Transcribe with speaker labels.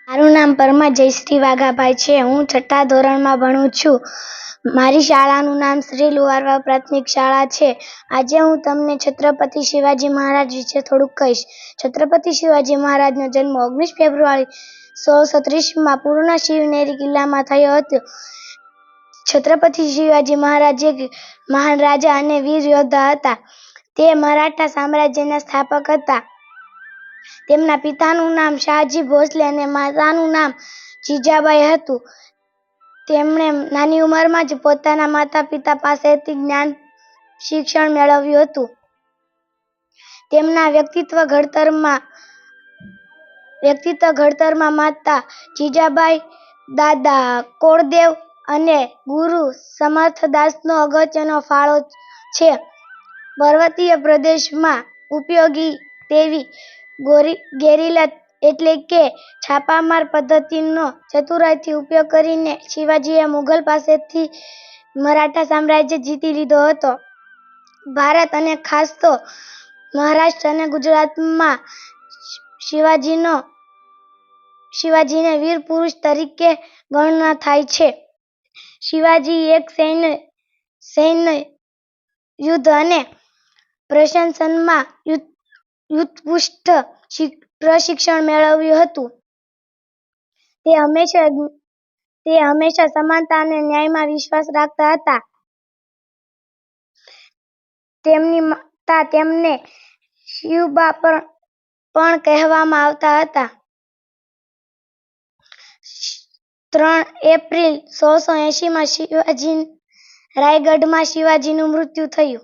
Speaker 1: મારું નામ પરમા જયશ્રી વાઘાભાઈ છે. હું 6ઠ્ઠા ધોરણમાં ભણું છું. મારી શાળાનું નામ શ્રી લુવારવા પ્રાથમિક શાળા છે. આજે હું તમને છત્રપતિ શિવાજી મહારાજ વિશે થોડુંક કહીશ. છત્રપતિ શિવાજી મહારાજનો જન્મ 19 ફેબ્રુઆરી 1630માં પૂર્ણા શિવનેરી કિલ્લામાં થયો હતો. છત્રપતિ શિવાજી મહારાજ એક મહાન રાજા અને વીર યોદ્ધા હતા. તે મરાઠા સામ્રાજ્યના સ્થાપક હતા. તેમના પિતાનું નામ શાહજી ભોસલે અને માતાનું નામ જીજાબાઈ હતું. તેમણે નાની ઉંમરમાં જ પોતાના માતા-પિતા પાસેથી જ્ઞાન શિક્ષણ મેળવ્યું હતું. તેમના વ્યક્તિત્વ ઘડતરમાં માતા જીજાબાઈ, દાદા કોળદેવ અને ગુરુ સમર્થદાસનો અગત્યનો ફાળો છે. પર્વતીય પ્રદેશમાં ઉપયોગી તેવી ગેરીલા એટલે કે છાપામાર પદ્ધતિનો ચતુરાઈથી ઉપયોગ કરીને શિવાજીએ મુગલ પાસેથી મરાઠા સામ્રાજ્ય જીતી લીધો હતો. ભારત અને ખાસ તો મહારાષ્ટ્ર અને ગુજરાતમાં શિવાજીને વીર પુરુષ તરીકે ગણના થાય છે. શિવાજી એક સૈન્ય યુદ્ધ અને પ્રશાસનમાં ઉત્કૃષ્ટ પ્રશિક્ષણ મેળવ્યું હતું. તે હંમેશા સમાનતા અને ન્યાયમાં વિશ્વાસ રાખતા હતા. તેમની માતા તેમને શિવબા પણ કહેવામાં આવતા હતા. 3 એપ્રિલ 1680માં રાયગઢમાં શિવાજીનું મૃત્યુ થયું.